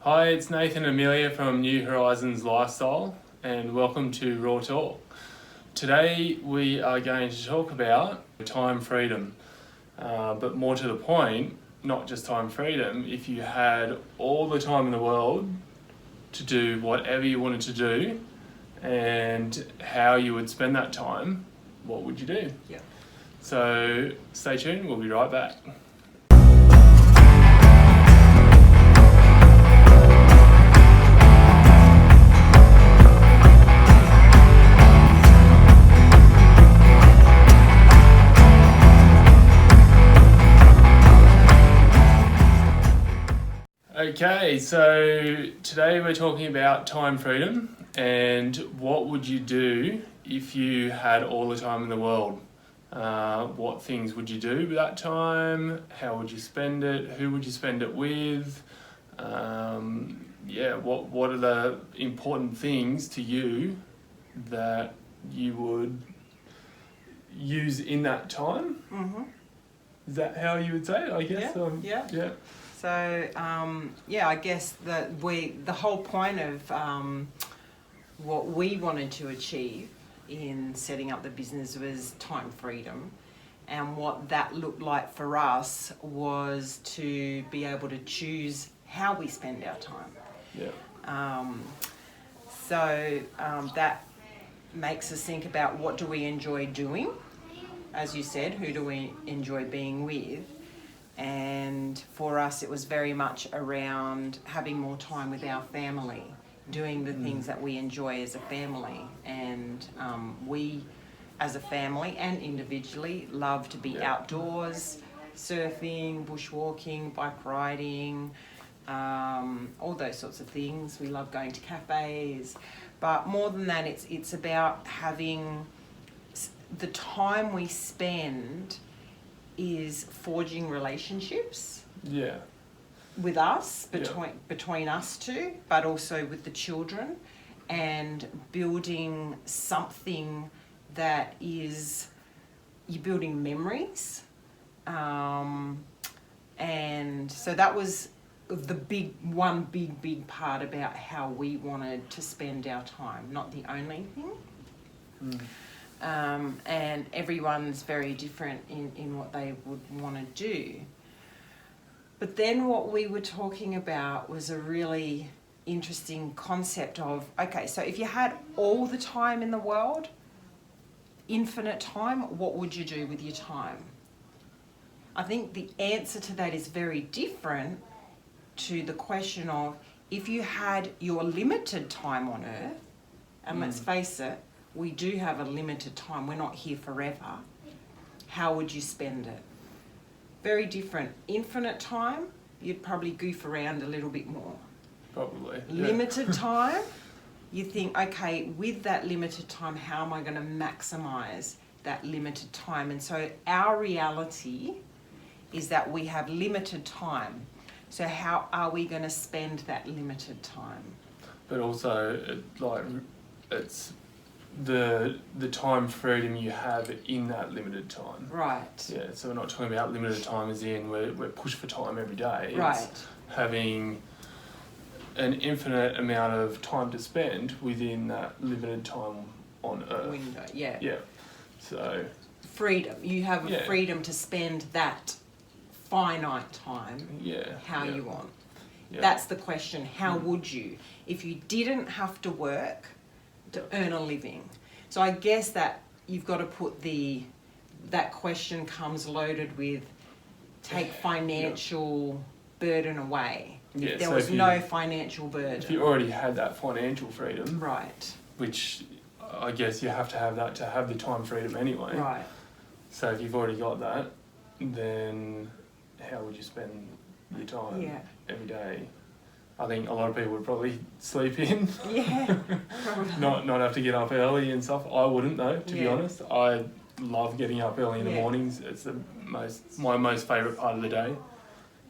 Hi, it's Nathan and Amelia from New Horizons Lifestyle, and welcome to Raw Talk. Today we are going to talk about time freedom, but more to the point, not just time freedom. If you had all the time in the world to do whatever you wanted to do, and how you would spend that time, what would you do? Yeah. So stay tuned, we'll be right back. Okay, so today we're talking about time freedom and what would you do if you had all the time in the world? What things would you do with that time? How would you spend it? Who would you spend it with? What are the important things to you that you would use in that time? Mm-hmm. Is that how you would say it? I guess. Yeah. Yeah. So, I guess the whole point of what we wanted to achieve in setting up the business was time freedom. And what that looked like for us was to be able to choose how we spend our time. Yeah. That makes us think about what do we enjoy doing. As you said, who do we enjoy being with? And for us, it was very much around having more time with our family, doing the things that we enjoy as a family. And we, as a family and individually, love to be outdoors, surfing, bushwalking, bike riding, all those sorts of things. We love going to cafes. But more than that, it's about having the time we spend is forging relationships with us, between us two, but also with the children, and building something that is, you're building memories. And so that was the big part about how we wanted to spend our time, not the only thing. And everyone's very different in what they would want to do. But then what we were talking about was a really interesting concept of, okay, so if you had all the time in the world, infinite time, what would you do with your time? I think the answer to that is very different to the question of, if you had your limited time on Earth, and let's face it, we do have a limited time. We're not here forever. How would you spend it? Very different. Infinite time, you'd probably goof around a little bit more. Probably. Limited time, you think, okay, with that limited time, how am I going to maximize that limited time? And so our reality is that we have limited time. So how are we going to spend that limited time? But also, it's the time freedom you have in that limited time. Right. Yeah, so we're not talking about limited time as in we're pushed for time every day. Right. It's having an infinite amount of time to spend within that limited time on Earth. Window, yeah. Yeah. So freedom. You have freedom to spend that finite time how you want. Yeah. That's the question. How would you? If you didn't have to work to earn a living. So I guess that you've got to put that question comes loaded with take financial burden away. If there was no financial burden. If you already had that financial freedom. Right. Which I guess you have to have that to have the time freedom anyway. Right. So if you've already got that, then how would you spend your time every day? I think a lot of people would probably sleep in. Yeah. not have to get up early and stuff. I wouldn't though, to be honest. I love getting up early in the mornings. It's my most favourite part of the day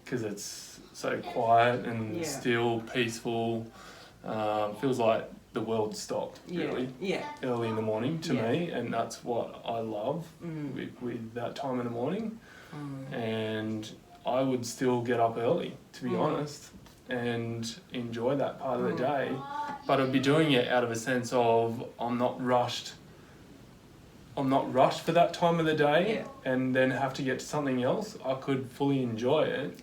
because it's so quiet and still, peaceful. Feels like the world stopped really early in the morning to me, and that's what I love with that time in the morning. And I would still get up early, to be honest. and enjoy that part of the day, but I'd be doing it out of a sense of I'm not rushed for that time of the day and then have to get to something else. I could fully enjoy it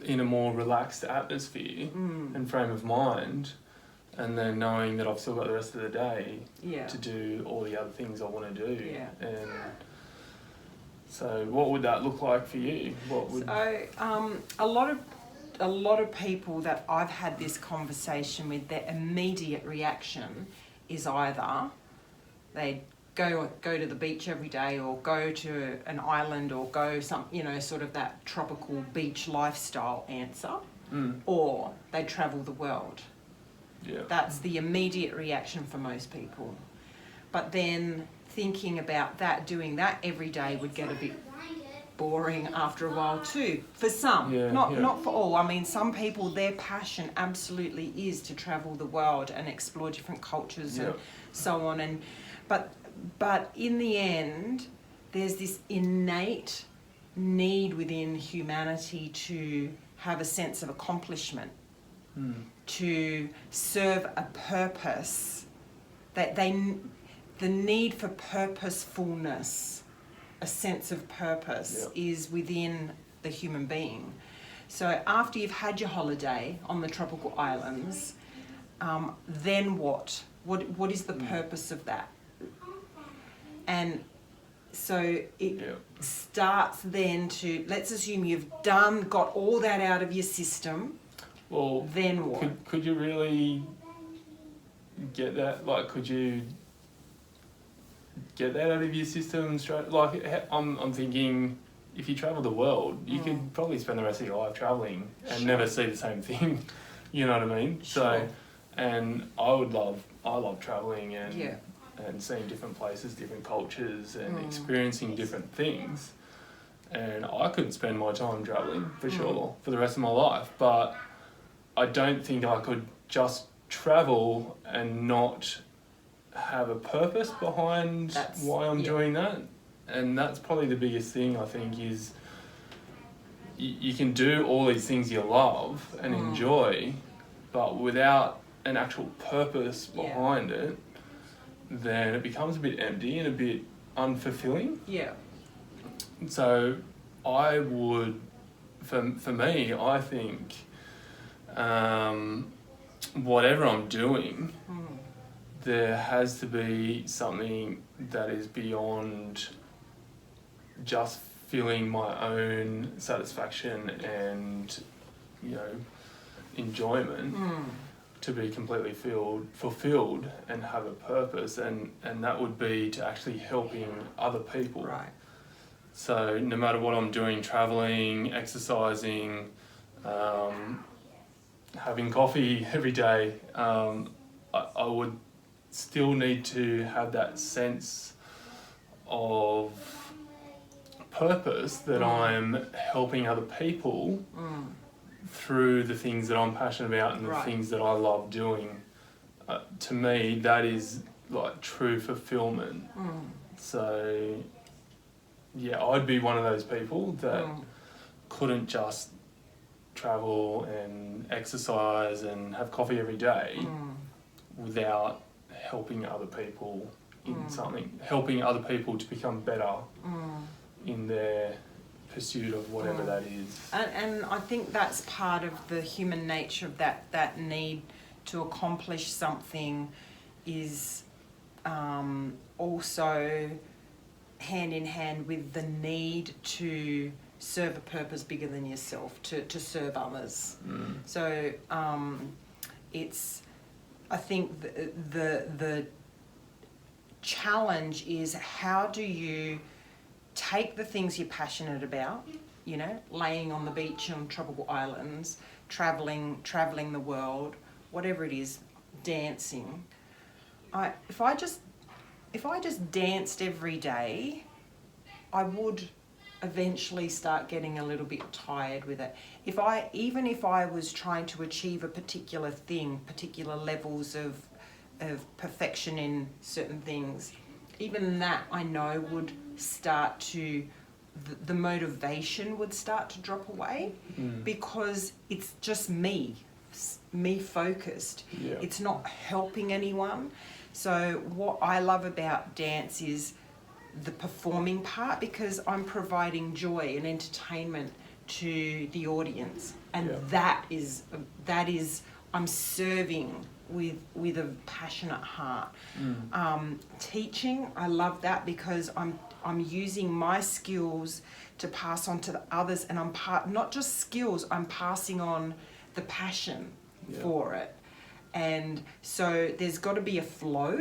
in a more relaxed atmosphere and frame of mind, and then knowing that I've still got the rest of the day to do all the other things I want to do. And so what would that look like for you? A lot of people that I've had this conversation with, their immediate reaction is either they go to the beach every day, or go to an island, or go sort of that tropical beach lifestyle answer, or they travel the world. That's the immediate reaction for most people. But then thinking about that, doing that every day would get a bit boring after a while too. For some, not for all. I mean, some people, their passion absolutely is to travel the world and explore different cultures and so on. But in the end, there's this innate need within humanity to have a sense of accomplishment, to serve a purpose, the need for purposefulness, a sense of purpose is within the human being. So after you've had your holiday on the tropical islands, then what? What is the purpose of that? And so it starts then to, let's assume you've got all that out of your system. Well, then what? Could you really get that? Like, could you get that out of your system straight? Like, I'm thinking, if you travel the world, you could probably spend the rest of your life traveling and never see the same thing. You know what I mean? Sure. So, and I love traveling and seeing different places, different cultures, and experiencing different things. And I could spend my time traveling for sure for the rest of my life, but I don't think I could just travel and not have a purpose behind why I'm doing that. And that's probably the biggest thing, I think, is you can do all these things you love and enjoy, but without an actual purpose behind it, then it becomes a bit empty and a bit unfulfilling. So I would, for me, I think whatever I'm doing, there has to be something that is beyond just feeling my own satisfaction and, enjoyment to be completely fulfilled and have a purpose, and that would be to actually helping other people. Right. So no matter what I'm doing, traveling, exercising, having coffee every day, I would still need to have that sense of purpose that I'm helping other people through the things that I'm passionate about and the things that I love doing. To me, that is like true fulfillment. So I'd be one of those people that couldn't just travel and exercise and have coffee every day without helping other people in something, helping other people to become better in their pursuit of whatever that is. And I think that's part of the human nature of that need to accomplish something is also hand in hand with the need to serve a purpose bigger than yourself, to serve others. So it's, I think the challenge is, how do you take the things you're passionate about, laying on the beach on tropical islands, traveling the world, whatever it is, dancing. If I just danced every day, I would eventually start getting a little bit tired with it. Even if I was trying to achieve a particular thing, particular levels of perfection in certain things, even that I know would start to the motivation would start to drop away because it's just me focused. Yeah. It's not helping anyone. So what I love about dance is the performing part, because I'm providing joy and entertainment to the audience, and that is I'm serving with a passionate heart. Teaching, I love that because I'm using my skills to pass on to the others, and not just skills, I'm passing on the passion for it. And so there's got to be a flow.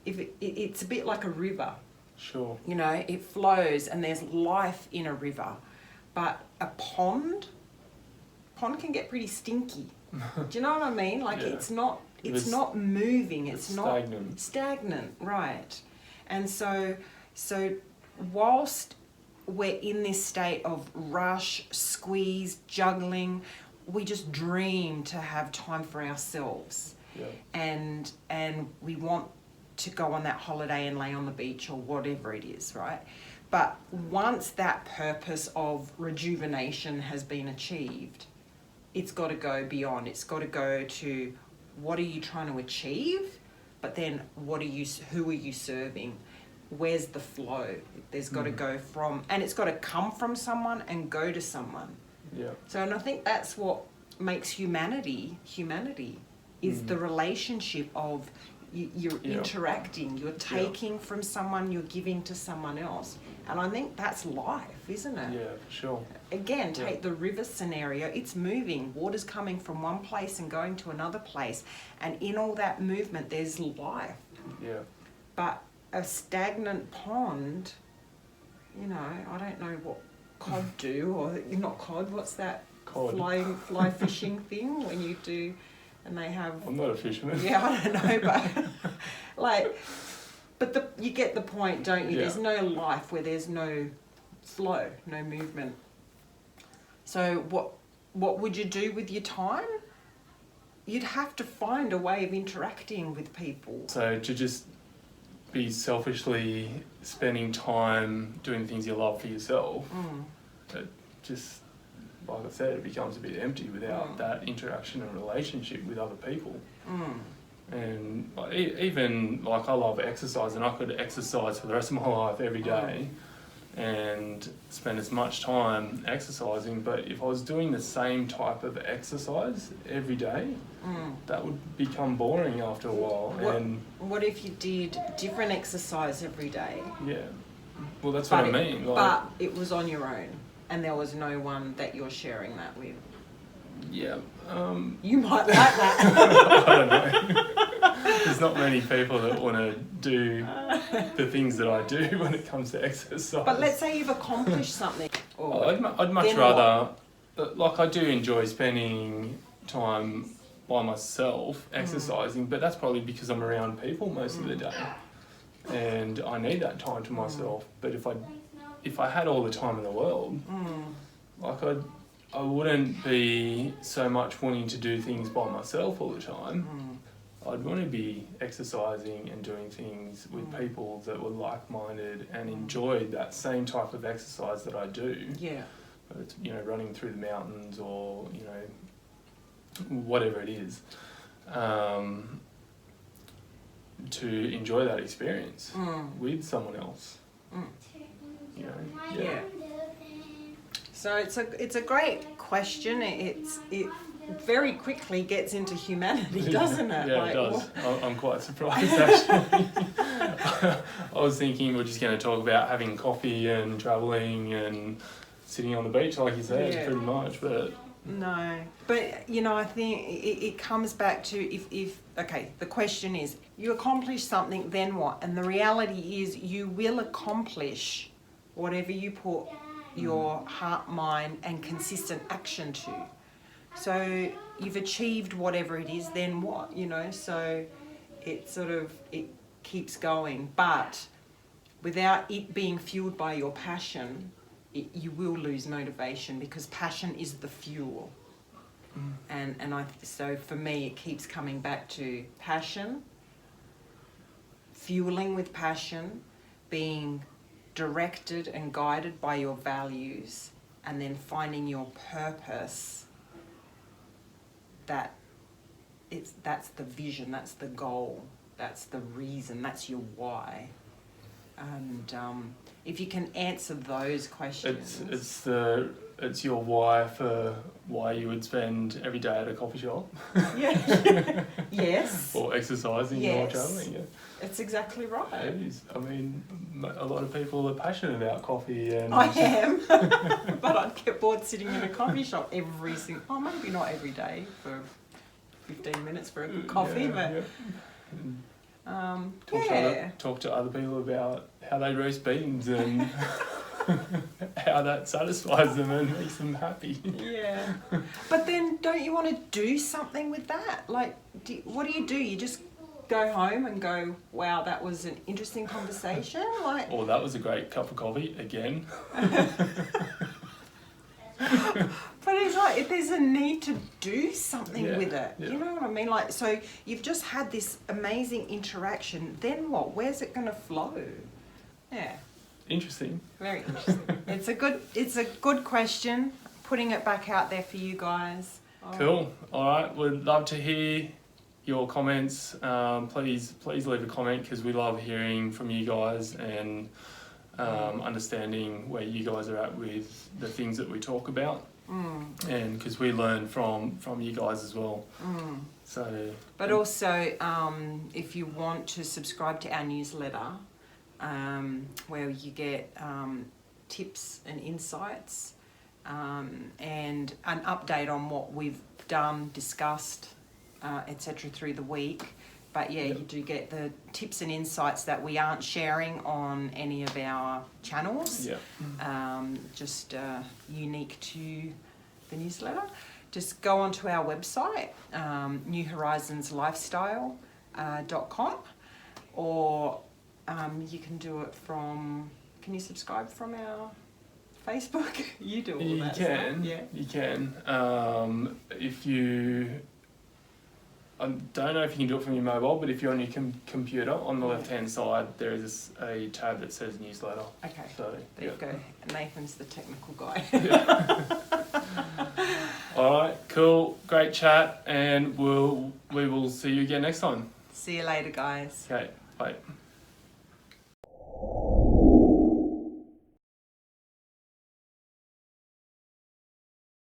It's a bit like a river. Sure. You know, it flows and there's life in a river. But a pond can get pretty stinky. Do you know what I mean? Like it's not moving. It's not stagnant, right? And so whilst we're in this state of rush, squeeze, juggling, we just dream to have time for ourselves. Yeah. And we want to go on that holiday and lay on the beach or whatever it is, right? But once that purpose of rejuvenation has been achieved, it's got to go beyond. It's got to go to what are you trying to achieve, but then who are you serving? Where's the flow? There's got to go from, and it's got to come from someone and go to someone. Yeah. So, and I think that's what makes humanity is the relationship of you're interacting, you're taking from someone, you're giving to someone else. And I think that's life, isn't it? Yeah, for sure. Again, take the river scenario. It's moving. Water's coming from one place and going to another place. And in all that movement, there's life. Yeah. But a stagnant pond, you know, I don't know what cod do, or not cod, what's that? Cod. Fly fishing thing when you do, and they have... I'm not a fisherman. Yeah, I don't know, but you get the point, don't you? Yeah. There's no life where there's no flow, no movement. So what would you do with your time? You'd have to find a way of interacting with people. So to just be selfishly spending time doing things you love for yourself, it just, like I said, it becomes a bit empty without that interaction and relationship with other people. And even like I love exercise, and I could exercise for the rest of my life every day and spend as much time exercising, but if I was doing the same type of exercise every day, that would become boring after a while. What if you did different exercise every day? Yeah, well that's what I mean. But it was on your own, and there was no one that you're sharing that with. Yeah. You might like that. I don't know. There's not many people that want to do the things that I do when it comes to exercise. But let's say you've accomplished something. I'd much rather, like I do enjoy spending time by myself exercising, but that's probably because I'm around people most of the day. And I need that time to myself. But if I had all the time in the world, like I wouldn't be so much wanting to do things by myself all the time. I'd want to be exercising and doing things with people that were like-minded and enjoyed that same type of exercise that I do. Yeah. Whether it's, you know, running through the mountains or, you know, whatever it is, to enjoy that experience with someone else. You know, Yeah. So it's a great question. It very quickly gets into humanity, doesn't it? Yeah, it does. I'm quite surprised actually. I was thinking we're just going to talk about having coffee and travelling and sitting on the beach, like you said, pretty much. But no, but you know, I think it comes back to if the question is, you accomplish something, then what? And the reality is, you will accomplish whatever you put your heart, mind, and consistent action to. So you've achieved whatever it is, then what? You know, so it keeps going, but without it being fueled by your passion, you will lose motivation, because passion is the fuel. And so for me, it keeps coming back to passion, fueling with passion, being directed and guided by your values, and then finding your purpose, that's the vision, that's the goal, that's the reason, that's your why. And if you can answer those questions, it's your why for why you would spend every day at a coffee shop. yeah, yes, Or exercising or Yes. travelling. Yeah. it's exactly right. It is. I mean, a lot of people are passionate about coffee, and I am, but I'd get bored sitting in a coffee shop every single. Oh, maybe not every day for 15 minutes for a good coffee, but talk to other people about how they roast beans and how that satisfies them and makes them happy. yeah. But then, don't you want to do something with that? Like, what do? You just go home and go, "Wow, that was an interesting conversation." Like, Oh, that was a great cup of coffee again. but it's like if there's a need to do something Yeah, with it. yeah. You know what I mean? Like, so you've just had this amazing interaction. Then what? Where's it going to flow? Yeah. Interesting. Very interesting. It's a good question. Putting it back out there for you guys. Cool. All right. We'd love to hear your comments. Please leave a comment, because we love hearing from you guys and understanding where you guys are at with the things that we talk about. And because we learn from you guys as well. So. But also, if you want to subscribe to our newsletter, where you get tips and insights, and an update on what we've done, discussed, etc. through the week. But yeah, Yep. you do get the tips and insights that we aren't sharing on any of our channels. Yeah. Just unique to the newsletter. Just go onto our website, newhorizonslifestyle.com, or you can do it from. Can you subscribe from our Facebook? You do all You that can. stuff. Yeah. You can. If you. I don't know if you can do it from your mobile, but if you're on your computer, on the left-hand side, there is a tab that says newsletter. Okay. So, There you go. Nathan's the technical guy. All right, cool, great chat, and we will see you again next time. See you later, guys. Okay, bye.